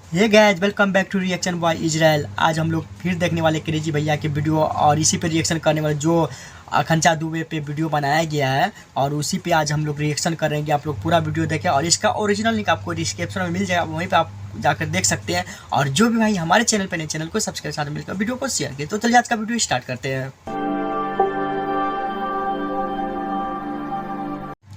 ये guys welcome back to Reaction Boy Israel. आज हम लोग फिर देखने वाले क्रेजी भैया की वीडियो और इसी पे रिएक्शन करने वाले जो आकांक्षा दुबे पे वीडियो बनाया गया है और उसी पे आज हम लोग रिएक्शन करेंगे। आप लोग पूरा वीडियो देखें और इसका ओरिजिनल लिंक आपको डिस्क्रिप्शन में मिल जाएगा, वहीं पे आप जाकर देख सकते हैं। और जो भी भाई हमारे चैनल पे नए चैनल को सब्सक्राइब साथ मिलकर वीडियो को शेयर किए। तो चलिए आज का वीडियो स्टार्ट करते हैं।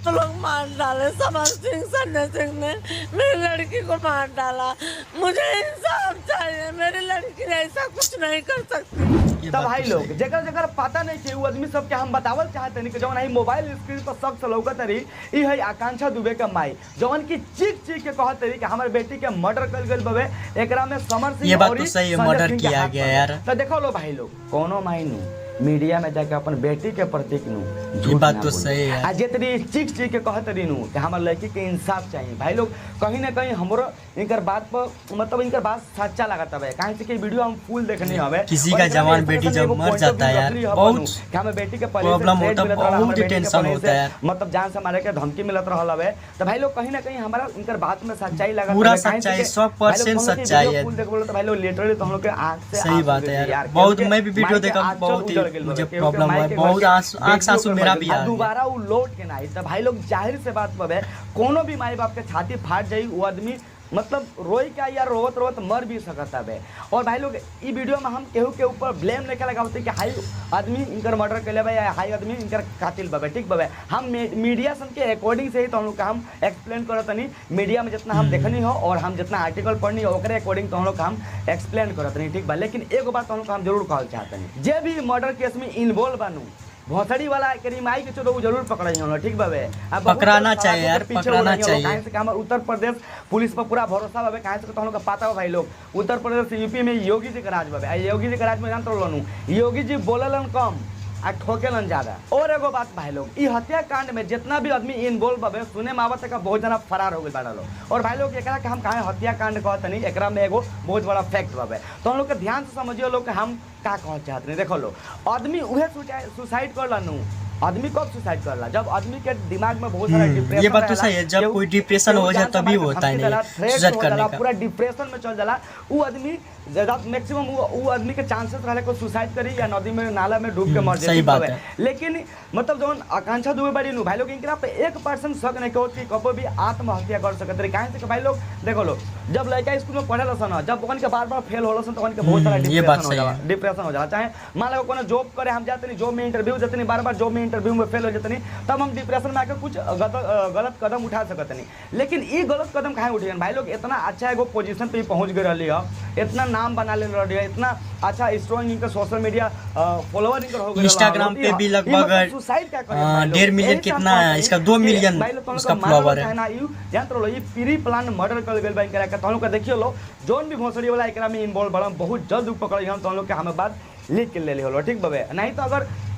तो लोग मार डाले। समर सिंह संजय सिंह ने मेरी लड़की को मार डाला। मुझे इंसाफ चाहिए, मेरी लड़की ऐसा कुछ नहीं कर सकती। तब भाई लोग जगह जगह पता नहीं कि वो आदमी सब के हम बतावल चाहते नहीं कि जौन है मोबाइल स्क्रीन पर शख्स लौकत रही ई है आकांक्षा दुबे का माई, जौन की चीख चीख के कहत रही कि हमारे बेटी के मर्डर कर गइल बवे। एकरा में समर सिंह ये बात तो सही है, मर्डर किया गया यार। तो देखो लो भाई लोग कोनो माई नु मीडिया में जाके अपन बेटी के प्रतीक नु ये बात तो सही है। आज जितनी चीख चीख के कहत रही नु कि हमारे लड़की के इंसाफ चाहिए। भाई लोग कहीं ना कहीं हमरो इनकर बात पर मतलब इनकर बात सच्चा लगता है। काहे से कि वीडियो हम फुल देखने हवे किसी का जवान बेटी जब मर जाता है यार बहुत हमें बेटी के प्रॉब्लम होता है, बहुत टेंशन होता है, मतलब जान से मारे के धमकी मिलत रहल हवे। तो भाई लोग कहीं ना कहीं हमारा इनकर बात में सच्चाई लगा पूरा सच्चाई 100% सच्चाई है। फुल देख बोलो तो भाई लोग लिटरली तो हम लोग के आंख से सही बात है यार। बहुत मैं भी वीडियो देखा, बहुत ही मुझे प्रॉब्लम है, बहुत आंख आंसू मेरा भी आ दोबारा वो लौट के ना आई। तो भाई लोग जाहिर से बात बे कोनो भी माई बाप के छाती फाट जाई वो आदमी मतलब रोई क्या यार रोवत रोवत मर भी सकता है। और भाई लोग ई वीडियो में हम केहू के ऊपर ब्लेम नहीं लगाते कि हाई आदमी इनकर मर्डर कर ले या हाई आदमी इनकर कातिल बबे, ठीक बबे। हम मीडिया सन के अकॉर्डिंग से ही तो हम लोग का हम एक्सप्लेन करत नहीं। मीडिया में जितना हम देखनी हो और हम जितना आर्टिकल पढ़नी हो ओकरे अकॉर्डिंग तो हम लोग का हम एक्सप्लेन करत नहीं, ठीक बा। लेकिन एक बात तो हम लोग हम जरूर कहल चाहते हैं, जे भी मर्डर केस में इन्वॉल्व बनू भोसड़ी वाला करीम आई के चलो जरूर पकड़े हो, ठीक बाबे। अब पकड़ाना चाहिए यार, पकड़ाना चाहिए। काहे से कि हमार उत्तर प्रदेश पुलिस पर पूरा भरोसा बाबे। काहे से तो हम लोग का पता हो भाई लोग उत्तर प्रदेश यूपी में योगी जी का राज बाबे। योगी जी का राज में जान तो लोनू योगी जी बोललन कम आ ठोकेलन ज्यादा। और एगो बात भाई लोग ई हत्याकांड में जितना भी आदमी इन्वॉल्व बबे सुने में आवत है बहुत जना फरार हो गए बाड़ा लोग। और भाई लोग एकरा के हम काहे हत्याकांड कहत नहीं, एकरा में एगो बहुत बड़ा फैक्ट बबे। तो हम लोग के ध्यान से समझियो लोग कि हम का कहत चाहत नहीं। देखो लो आदमी उहे सुसाइड कर लानू। आदमी कब सुसाइड करला जब आदमी के दिमाग में बहुत सारा डिप्रेशन। ये बात तो सही है, जब कोई डिप्रेशन हो जाए तभी होता है नहीं सुसाइड करने का। पूरा डिप्रेशन में चल जाला वो आदमी ज्यादा मैक्सिमम वो आदमी के चांसेस रहले को सुसाइड करी या नदी में नाला में डूब के मर जाए। सही बात है। लेकिन मतलब जौन आकांक्षा दुबे बाड़ी नु भाई लोग इनकरा पे 1% शक नहीं कहो कि कबो भी आत्महत्या कर सकत रही। काहे से कि भाई लोग देखो लो जब लड़का स्कूल में पढ़े लसन जब ओकन के बार-बार फेल होलसन तो ओकन के बहुत सारा डिप्रेशन हो जाला। चाहे मान लो कोनो जॉब करे हम जाते नहीं, जॉब में इंटरव्यू देते नहीं, बार-बार जॉब में इंटरव्यू में फेल हो जाते नहीं, तब हम डिप्रेशन में आकर कुछ गलत कदम उठा सकते नहीं। लेकिन ये गलत कदम काहे उठियन भाई लोग इतना अच्छा एगो पोजीशन पे पहुंच गए रही है, इतना नाम बना ले रही है, इतना अच्छा स्ट्रॉन्ग इनका सोशल मीडिया फॉलोवर इनकर हो गए। इंस्टाग्राम पे भी लगभग सुसाइड क्या 1.5 मिलियन कितना है इसका 2 मिलियन उसका फॉलोवर है ना। यू जान तो लो ये प्री प्लान मर्डर कर गेल बा इनकरा के। तो लोग का देखियो लो जोन भी भोसड़ी वाला एकरा में इन्वॉल्व बड़ा बहुत जल्द पकड़ हम तो लोग के हमें बात लीक के ले ली हो, ठीक बबे। नहीं तो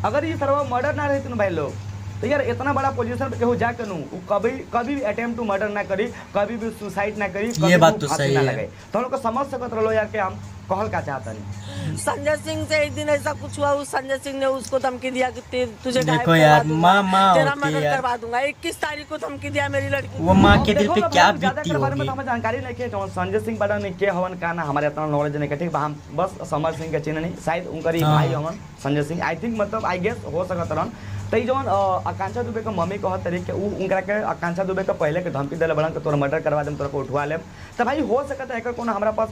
अगर ये सर्व मर्डर ना रहती ना भाई लोग तो यार इतना बड़ा पोजीशन पे केहू जाके नू कभी भी अटेम्प्ट टू मर्डर ना करी, कभी भी सुसाइड ना करी, ये बात तो सही है। लगे तो हम लोग को समझ सकत रहो यार कि हम कहल का चाहता नहीं। संजय सिंह से एक दिन ऐसा कुछ हुआ, उस संजय सिंह ने उसको धमकी दिया कि तुझे देखो यार माँ तेरा मर्डर करवा दूंगा। 21 तारीख को धमकी दिया मेरी लड़की। वो माँ के दिल पे क्या बीतती होगी हमें जानकारी नहीं है। संजय सिंह बड़ा नहीं के हवन का ना हमारे इतना नॉलेज नहीं है, ठीक हम बस समर सिंह के चिन्ह नहीं शायद उनका भाई हवन संजय सिंह आई थिंक मतलब आई गेस हो सकत रहन। तो ये जौन आकांक्षा दुबे का मम्मी कहत रही कि उनकरा के आकांक्षा दुबे का पहले के धमकी दिले बड़न के तोरा मर्डर करवा देम, तोरा को उठवा लेम। तो भाई हो सकता है एकर कोनो हमारा पास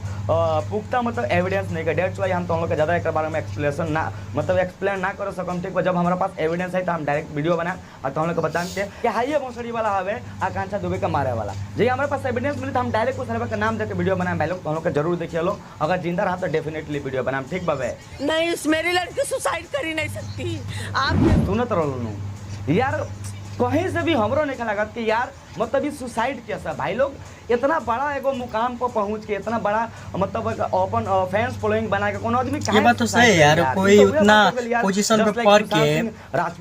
पुख्ता मतलब एविडेंस नहीं है। डेट्स वाई हम तो हम लोग के ज़्यादा एक बारे में एक्सप्लेन ना कर सकम, ठीक। जब हमारा पास एविडेंस है तो हम डायरेक्ट वीडियो बनाए और तो हम लोग को बताएं कि हाइए भोसड़ी वाला हवे आकांक्षा दुबे का मारे वाला। जब हमारे पास एविडेंस मिले तो हम डायरेक्ट उस हरवा का नाम देकर वीडियो बनाए भाई लोग। तो हम लोग जरूर देखिए लो अगर जिंदा रहा तो डेफिनेटली वीडियो बनाए, ठीक बाबे। नहीं मेरी लड़की सुसाइड कर ही नहीं सकती। आप सुनत रहो यार कहीं से भी हमरो नहीं लगा कि यार मतलब ये सुसाइड कैसा भाई लोग इतना बड़ा एगो मुकाम पर पहुंच के इतना बड़ा मतलब ओपन फैंस फॉलोइंग बना के कोनो आदमी ये बात तो सही है यार। कोई उतना पोजीशन पे पढ़ के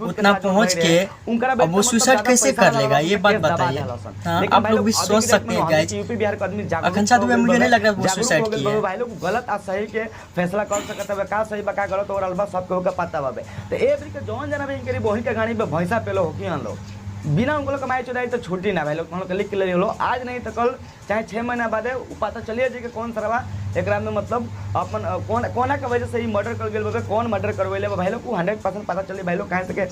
उतना पहुंच के अब वो सुसाइड कैसे कर लेगा ये बात बताइए। आप लोग भी सोच सकते हैं गाइस यूपी बिहार का आदमी आकांक्षा दुबे मुझे नहीं लग रहा वो सुसाइड किया है। भाई लोग गलत आ सही के फैसला कर सकते हैं, का सही बका गलत और अलबा सबको का पता बाबे। तो ए के जौन जना भी इनके बहिन के गाड़ी पे भैंसा पेलो हो कि हम लोग बिना उनको लोग कमाई चुराई तो छूटी ना भाई लोग, हम लोग लिख के ले लो, आज नहीं तो कल चाहे 6 महीना बाद पता चलिए जी कि कौन सरवा एकरा में मतलब अपन कोना के वजह से ही मर्डर कर गेल बे, कौन मर्डर करवेले भाई लोग को 100% पता चली भाई लोग, कहे सके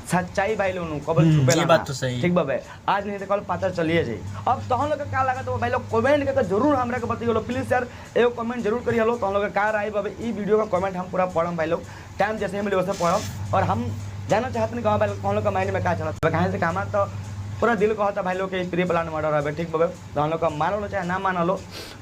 सच्चाई भाई लोग कबल छुपे ये बात तो सही ठीक बा, आज नहीं तो कल पता चलिए जी। अब तो हम लोग का क्या लगा तो भाई लोग कमेंट करके जरूर हमरा के बताइए, प्लीज यार एगो कमेंट जरूर करिए लो, तो हम लोग का क्या राय बा ई वीडियो का कमेंट हम पूरा पढ़म भाई लोग, टाइम जैसे ही मिले वैसे पढ़म, और हम जानना चाहते नहीं भाई लोग हम लोग का माइंड में क्या चला, कहाँ से काम तो पूरा दिल कहता भाई लोग के प्री प्लान मर्डर है ठीक बा, तो हम लोग का मान लो चाहे ना मान लो।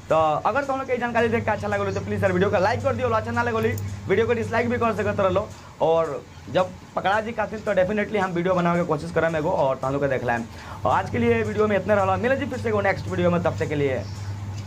तो अगर तो हम लोग की जानकारी देख के अच्छा लगे तो प्लीज़ यार वीडियो का लाइक कर दियो, अच्छा ना लगे वीडियो को डिसलाइक भी कर सकते रहो, और जब पकड़ा जी खातिर तो डेफिनेटली हम वीडियो बनाने की कोशिश करें एगो, और तो हम लोग का देख लाएं। और आज के लिए वीडियो में इतना रहा, मिले जी फिर से नेक्स्ट वीडियो में, तब तक के लिए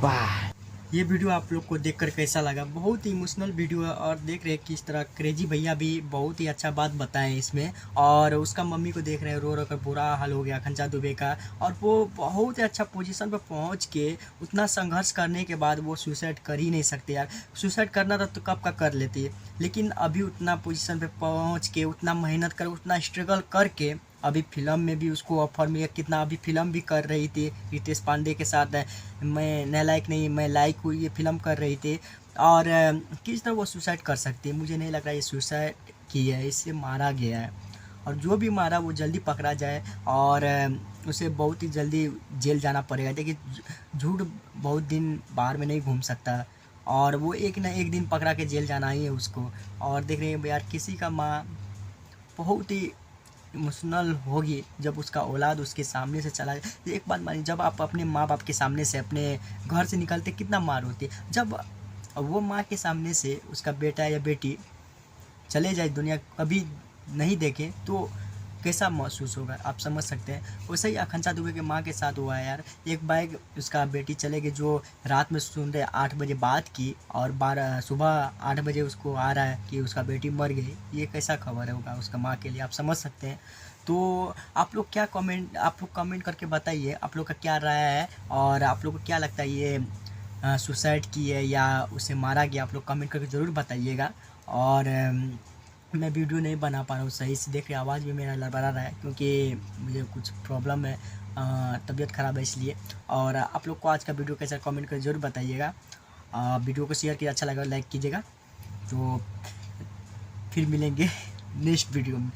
बाय। ये वीडियो आप लोग को देखकर कैसा लगा? बहुत ही इमोशनल वीडियो है, और देख रहे हैं किस तरह क्रेजी भैया भी बहुत ही अच्छा बात बताएं इसमें, और उसका मम्मी को देख रहे हैं रो रो कर बुरा हाल हो गया खंचा दुबे का, और वो बहुत ही अच्छा पोजीशन पर पहुंच के उतना संघर्ष करने के बाद वो सुसाइड कर ही नहीं सकते यार, सुसाइड करना था तो कब का कर लेती है, लेकिन अभी उतना पोजीशन पे पहुंच के उतना मेहनत कर उतना स्ट्रगल करके अभी फिल्म में भी उसको ऑफर मिला, कितना अभी फिल्म भी कर रही थी रितेश पांडे के साथ, मैं नालायक नहीं मैं लायक हूँ ये फिल्म कर रही थी, और किस तरह वो सुसाइड कर सकती है? मुझे नहीं लग रहा ये सुसाइड की है, इसे मारा गया है, और जो भी मारा वो जल्दी पकड़ा जाए, और उसे बहुत ही जल्दी जेल जाना पड़ेगा। देखिए झूठ बहुत दिन बाहर में नहीं घूम सकता, और वो एक ना एक दिन पकड़ा के जेल जाना ही है उसको। और देख रहे हैं यार किसी का माँ बहुत ही इमोशनल होगी जब उसका औलाद उसके सामने से चला जाए। एक बात मानिए, जब आप अपने माँ बाप के सामने से अपने घर से निकलते कितना मार होती है, जब वो माँ के सामने से उसका बेटा या बेटी चले जाए दुनिया कभी नहीं देखे तो कैसा महसूस होगा आप समझ सकते हैं। वैसे ही आकांक्षा दुबे के माँ के साथ हुआ है यार, एक बाइक उसका बेटी चले गए जो रात में सुन रहे 8 बजे बात की, और सुबह 8 बजे उसको आ रहा है कि उसका बेटी मर गई, ये कैसा खबर है होगा उसका माँ के लिए, आप समझ सकते हैं। तो आप लोग कमेंट करके बताइए आप लोग का क्या राय है, और आप लोग को क्या लगता है ये सुसाइड की है या उसे मारा गया, आप लोग कमेंट करके ज़रूर बताइएगा। और मैं वीडियो नहीं बना पा रहा हूँ सही से, देख रहे आवाज़ भी मेरा लड़बड़ा रहा है क्योंकि मुझे कुछ प्रॉब्लम है, तबीयत ख़राब है इसलिए। और आप लोग को आज का वीडियो कैसा कमेंट कर जरूर बताइएगा, वीडियो को शेयर किया अच्छा लगा लाइक कीजिएगा। तो फिर मिलेंगे नेक्स्ट वीडियो में।